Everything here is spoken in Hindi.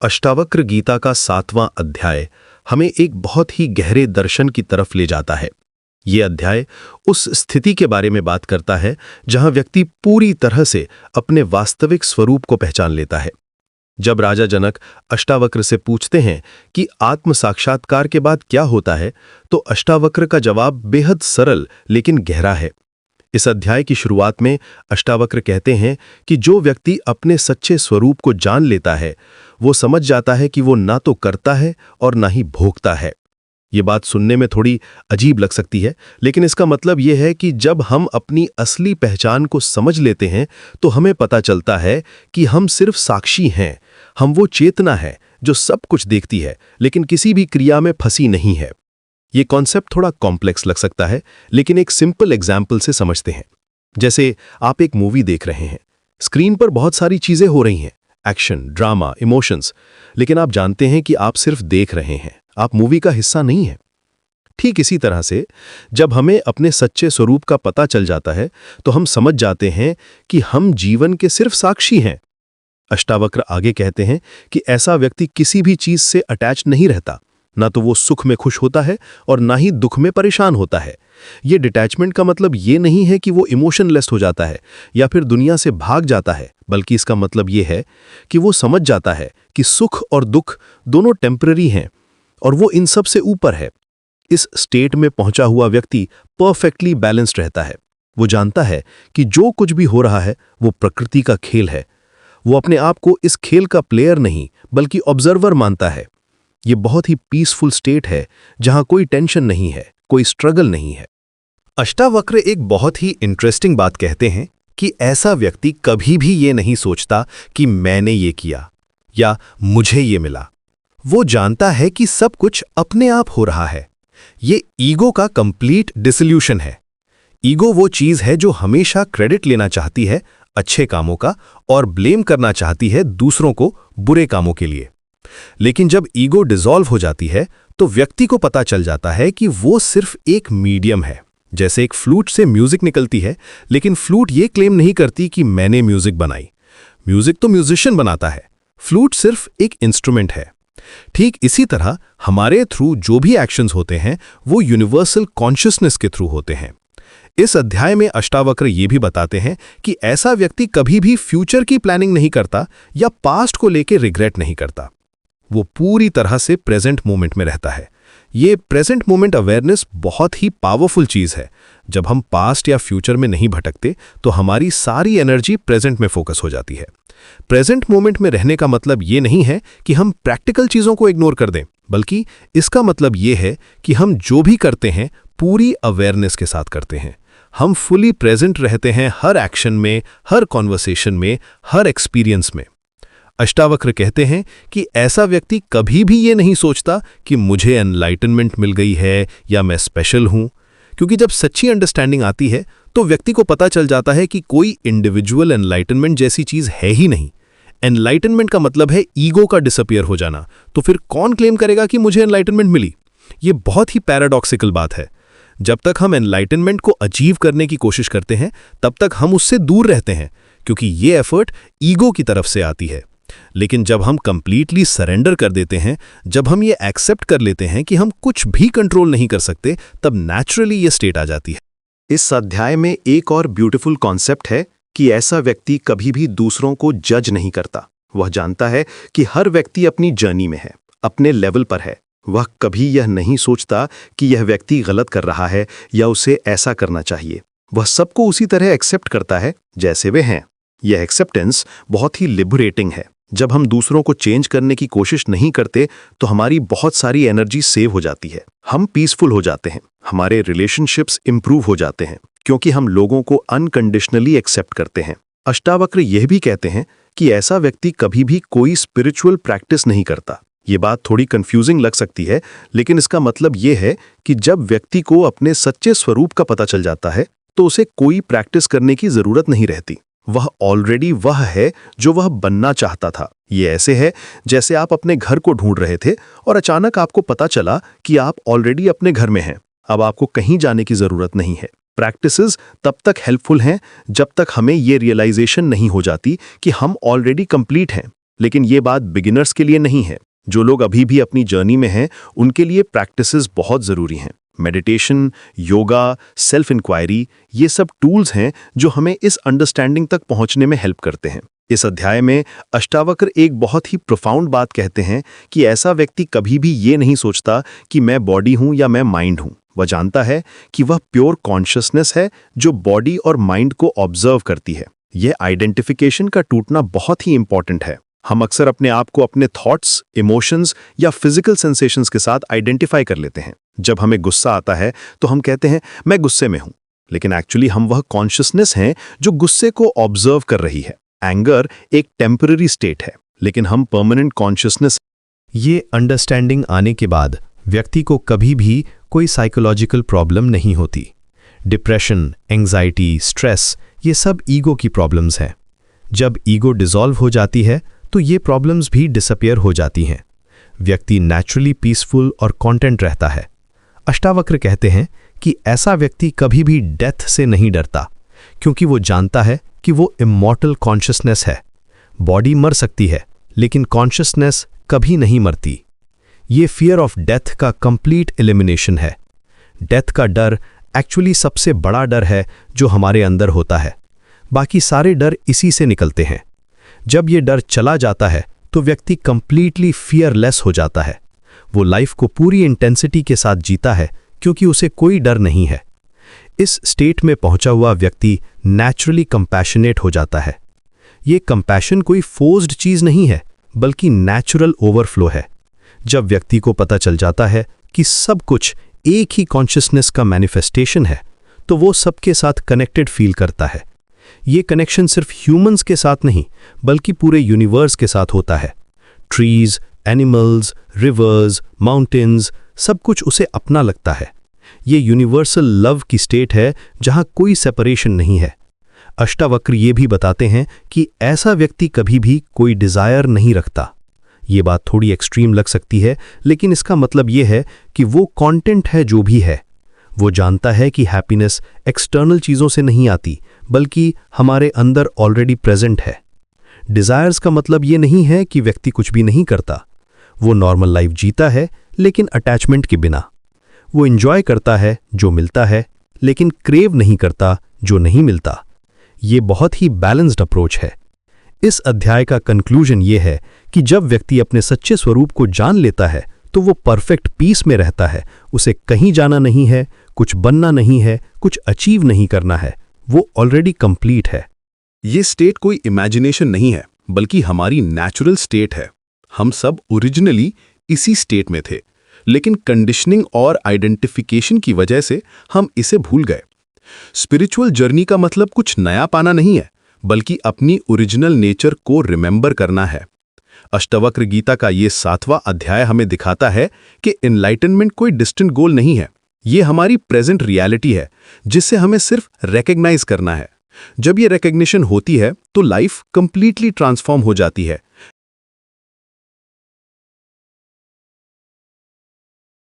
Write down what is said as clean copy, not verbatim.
अष्टावक्र गीता का 7वां अध्याय हमें एक बहुत ही गहरे दर्शन की तरफ ले जाता है। ये अध्याय उस स्थिति के बारे में बात करता है जहां व्यक्ति पूरी तरह से अपने वास्तविक स्वरूप को पहचान लेता है। जब राजा जनक अष्टावक्र से पूछते हैं कि आत्म साक्षात्कार के बाद क्या होता है, तो अष्टावक्र का जवाब बेहद सरल लेकिन गहरा है। इस अध्याय की शुरुआत में अष्टावक्र कहते हैं कि जो व्यक्ति अपने सच्चे स्वरूप को जान लेता है, वो समझ जाता है कि वो ना तो करता है और ना ही भोगता है। ये बात सुनने में थोड़ी अजीब लग सकती है, लेकिन इसका मतलब ये है कि जब हम अपनी असली पहचान को समझ लेते हैं तो हमें पता चलता है कि हम सिर्फ साक्षी हैं। हम वो चेतना है जो सब कुछ देखती है लेकिन किसी भी क्रिया में फंसी नहीं है। ये कॉन्सेप्ट थोड़ा कॉम्प्लेक्स लग सकता है, लेकिन एक सिंपल एग्जाम्पल से समझते हैं। जैसे आप एक मूवी देख रहे हैं, स्क्रीन पर बहुत सारी चीजें हो रही हैं, एक्शन, ड्रामा, इमोशंस, लेकिन आप जानते हैं कि आप सिर्फ देख रहे हैं, आप मूवी का हिस्सा नहीं हैं। ठीक इसी तरह से जब हमें अपने सच्चे स्वरूप का पता चल जाता है तो हम समझ जाते हैं कि हम जीवन के सिर्फ साक्षी हैं। अष्टावक्र आगे कहते हैं कि ऐसा व्यक्ति किसी भी चीज से अटैच नहीं रहता, ना तो वो सुख में खुश होता है और ना ही दुख में परेशान होता है। ये डिटैचमेंट का मतलब ये नहीं है कि वो इमोशनलेस हो जाता है या फिर दुनिया से भाग जाता है, बल्कि इसका मतलब ये है कि वो समझ जाता है कि सुख और दुख दोनों टेम्पररी हैं और वो इन सब से ऊपर है। इस स्टेट में पहुंचा हुआ व्यक्ति परफेक्टली बैलेंस्ड रहता है। वो जानता है कि जो कुछ भी हो रहा है वो प्रकृति का खेल है। वो अपने आप को इस खेल का प्लेयर नहीं बल्कि ऑब्जर्वर मानता है। ये बहुत ही पीसफुल स्टेट है जहां कोई टेंशन नहीं है, कोई स्ट्रगल नहीं है। अष्टावक्र एक बहुत ही इंटरेस्टिंग बात कहते हैं कि ऐसा व्यक्ति कभी भी ये नहीं सोचता कि मैंने ये किया या मुझे ये मिला। वो जानता है कि सब कुछ अपने आप हो रहा है। ये ईगो का कंप्लीट डिसोल्यूशन है। ईगो वो चीज है जो हमेशा क्रेडिट लेना चाहती है अच्छे कामों का और ब्लेम करना चाहती है दूसरों को बुरे कामों के लिए। लेकिन जब ईगो डिसॉल्व हो जाती है तो व्यक्ति को पता चल जाता है कि वो सिर्फ एक मीडियम है। जैसे एक फ्लूट से म्यूजिक निकलती है, लेकिन फ्लूट ये क्लेम नहीं करती कि मैंने म्यूजिक बनाई। म्यूजिक तो म्यूजिशियन बनाता है, फ्लूट सिर्फ एक इंस्ट्रूमेंट है। ठीक इसी तरह हमारे थ्रू जो भी एक्शंस होते हैं वो यूनिवर्सल कॉन्शियसनेस के थ्रू होते हैं। इस अध्याय में अष्टावक्र ये भी बताते हैं कि ऐसा व्यक्ति कभी भी फ्यूचर की प्लानिंग नहीं करता या पास्ट को लेकर रिग्रेट नहीं करता। वो पूरी तरह से प्रेजेंट मोमेंट में रहता है। ये प्रेजेंट मोमेंट अवेयरनेस बहुत ही पावरफुल चीज है। जब हम पास्ट या फ्यूचर में नहीं भटकते तो हमारी सारी एनर्जी प्रेजेंट में फोकस हो जाती है। प्रेजेंट मोमेंट में रहने का मतलब ये नहीं है कि हम प्रैक्टिकल चीजों को इग्नोर कर दें, बल्कि इसका मतलब ये है कि हम जो भी करते हैं पूरी अवेयरनेस के साथ करते हैं। हम फुली प्रेजेंट रहते हैं हर एक्शन में, हर कॉन्वर्सेशन में, हर एक्सपीरियंस में। अष्टावक्र कहते हैं कि ऐसा व्यक्ति कभी भी ये नहीं सोचता कि मुझे एनलाइटनमेंट मिल गई है या मैं स्पेशल हूं, क्योंकि जब सच्ची अंडरस्टैंडिंग आती है तो व्यक्ति को पता चल जाता है कि कोई इंडिविजुअल एनलाइटनमेंट जैसी चीज है ही नहीं। एनलाइटनमेंट का मतलब है ईगो का डिसअपियर हो जाना। तो फिर कौन क्लेम करेगा कि मुझे एनलाइटनमेंट मिली? ये बहुत ही पैराडॉक्सिकल बात है। जब तक हम एनलाइटनमेंट को अचीव करने की कोशिश करते हैं तब तक हम उससे दूर रहते हैं, क्योंकि ये एफर्ट ईगो की तरफ से आती है। लेकिन जब हम कंप्लीटली सरेंडर कर देते हैं, जब हम ये एक्सेप्ट कर लेते हैं कि हम कुछ भी कंट्रोल नहीं कर सकते, तब नेचुरली ये स्टेट आ जाती है। इस अध्याय में एक और ब्यूटीफुल कॉन्सेप्ट है कि ऐसा व्यक्ति कभी भी दूसरों को जज नहीं करता। वह जानता है कि हर व्यक्ति अपनी जर्नी में है, अपने लेवल पर है। वह कभी यह नहीं सोचता कि यह व्यक्ति गलत कर रहा है या उसे ऐसा करना चाहिए। वह सबको उसी तरह एक्सेप्ट करता है जैसे वे हैं। यह एक्सेप्टेंस बहुत ही लिबरेटिंग है। जब हम दूसरों को चेंज करने की कोशिश नहीं करते तो हमारी बहुत सारी एनर्जी सेव हो जाती है। हम पीसफुल हो जाते हैं, हमारे रिलेशनशिप्स इंप्रूव हो जाते हैं, क्योंकि हम लोगों को अनकंडीशनली एक्सेप्ट करते हैं। अष्टावक्र यह भी कहते हैं कि ऐसा व्यक्ति कभी भी कोई स्पिरिचुअल प्रैक्टिस नहीं करता। ये बात थोड़ी कंफ्यूजिंग लग सकती है, लेकिन इसका मतलब ये है कि जब व्यक्ति को अपने सच्चे स्वरूप का पता चल जाता है तो उसे कोई प्रैक्टिस करने की जरूरत नहीं रहती। वह ऑलरेडी वह है जो वह बनना चाहता था। ये ऐसे है जैसे आप अपने घर को ढूंढ रहे थे और अचानक आपको पता चला कि आप ऑलरेडी अपने घर में हैं। अब आपको कहीं जाने की जरूरत नहीं है। प्रैक्टिसेस तब तक हेल्पफुल हैं जब तक हमें ये रियलाइजेशन नहीं हो जाती कि हम ऑलरेडी कंप्लीट हैं। लेकिन ये बात बिगिनर्स के लिए नहीं है। जो लोग अभी भी अपनी जर्नी में हैं, उनके लिए प्रैक्टिसेस बहुत ज़रूरी हैं। मेडिटेशन, योगा, सेल्फ इंक्वायरी, ये सब टूल्स हैं जो हमें इस अंडरस्टैंडिंग तक पहुंचने में हेल्प करते हैं। इस अध्याय में अष्टावक्र एक बहुत ही प्रोफाउंड बात कहते हैं कि ऐसा व्यक्ति कभी भी ये नहीं सोचता कि मैं बॉडी हूं या मैं माइंड हूं। वह जानता है कि वह प्योर कॉन्शियसनेस है जो बॉडी और माइंड को ऑब्जर्व करती है। यह आइडेंटिफिकेशन का टूटना बहुत ही इंपॉर्टेंट है। हम अक्सर अपने आप को अपने थॉट्स, इमोशंस या फिजिकल सेंसेशंस के साथ आइडेंटिफाई कर लेते हैं। जब हमें गुस्सा आता है तो हम कहते हैं मैं गुस्से में हूं, लेकिन एक्चुअली हम वह कॉन्शियसनेस हैं जो गुस्से को ऑब्जर्व कर रही है। एंगर एक टेम्पररी स्टेट है, लेकिन हम परमानेंट कॉन्शियसनेस। ये अंडरस्टैंडिंग आने के बाद व्यक्ति को कभी भी कोई साइकोलॉजिकल प्रॉब्लम नहीं होती। डिप्रेशन, एंजाइटी, स्ट्रेस, ये सब ईगो की प्रॉब्लम्स हैं। जब ईगो डिसॉल्व हो जाती है तो ये प्रॉब्लम्स भी डिसअपियर हो जाती हैं। व्यक्ति नेचुरली पीसफुल और कॉन्टेंट रहता है। अष्टावक्र कहते हैं कि ऐसा व्यक्ति कभी भी डेथ से नहीं डरता, क्योंकि वो जानता है कि वो इमॉर्टल कॉन्शियसनेस है। बॉडी मर सकती है, लेकिन कॉन्शियसनेस कभी नहीं मरती। ये फियर ऑफ डेथ का कंप्लीट एलिमिनेशन है। डेथ का डर एक्चुअली सबसे बड़ा डर है जो हमारे अंदर होता है। बाकी सारे डर इसी से निकलते हैं। जब ये डर चला जाता है तो व्यक्ति कंप्लीटली फियरलेस हो जाता है। वो लाइफ को पूरी इंटेंसिटी के साथ जीता है, क्योंकि उसे कोई डर नहीं है। इस स्टेट में पहुंचा हुआ व्यक्ति नेचुरली कंपैशनेट हो जाता है। ये कंपैशन कोई फोर्स्ड चीज नहीं है, बल्कि नेचुरल ओवरफ्लो है। जब व्यक्ति को पता चल जाता है कि सब कुछ एक ही कॉन्शियसनेस का मैनिफेस्टेशन है, तो वो सबके साथ कनेक्टेड फील करता है। ये कनेक्शन सिर्फ ह्यूमंस के साथ नहीं, बल्कि पूरे यूनिवर्स के साथ होता है। ट्रीज, एनिमल्स, रिवर्स, माउंटेन्स, सब कुछ उसे अपना लगता है। ये यूनिवर्सल लव की स्टेट है जहां कोई सेपरेशन नहीं है। अष्टावक्र ये भी बताते हैं कि ऐसा व्यक्ति कभी भी कोई डिजायर नहीं रखता। ये बात थोड़ी एक्सट्रीम लग सकती है, लेकिन इसका मतलब ये है कि वो कंटेंट है जो भी है। वो जानता है कि हैप्पीनेस एक्सटर्नल चीज़ों से नहीं आती, बल्कि हमारे अंदर ऑलरेडी प्रेजेंट है। डिज़ायर्स का मतलब ये नहीं है कि व्यक्ति कुछ भी नहीं करता। वो नॉर्मल लाइफ जीता है, लेकिन अटैचमेंट के बिना। वो एंजॉय करता है जो मिलता है, लेकिन क्रेव नहीं करता जो नहीं मिलता। ये बहुत ही बैलेंस्ड अप्रोच है। इस अध्याय का कंक्लूजन ये है कि जब व्यक्ति अपने सच्चे स्वरूप को जान लेता है तो वो परफेक्ट पीस में रहता है। उसे कहीं जाना नहीं है, कुछ बनना नहीं है, कुछ अचीव नहीं करना है। वो ऑलरेडी कंप्लीट है। ये स्टेट कोई इमेजिनेशन नहीं है, बल्कि हमारी नेचुरल स्टेट है। हम सब ओरिजिनली इसी स्टेट में थे, लेकिन कंडीशनिंग और आइडेंटिफिकेशन की वजह से हम इसे भूल गए। स्पिरिचुअल जर्नी का मतलब कुछ नया पाना नहीं है, बल्कि अपनी ओरिजिनल नेचर को रिमेंबर करना है। अष्टावक्र गीता का ये 7वां अध्याय हमें दिखाता है कि एनलाइटनमेंट कोई डिस्टेंट गोल नहीं है। ये हमारी प्रेजेंट रियलिटी है, जिससे हमें सिर्फ रिकॉग्नाइज करना है। जब ये रिकॉग्निशन होती है तो लाइफ कंप्लीटली ट्रांसफॉर्म हो जाती है।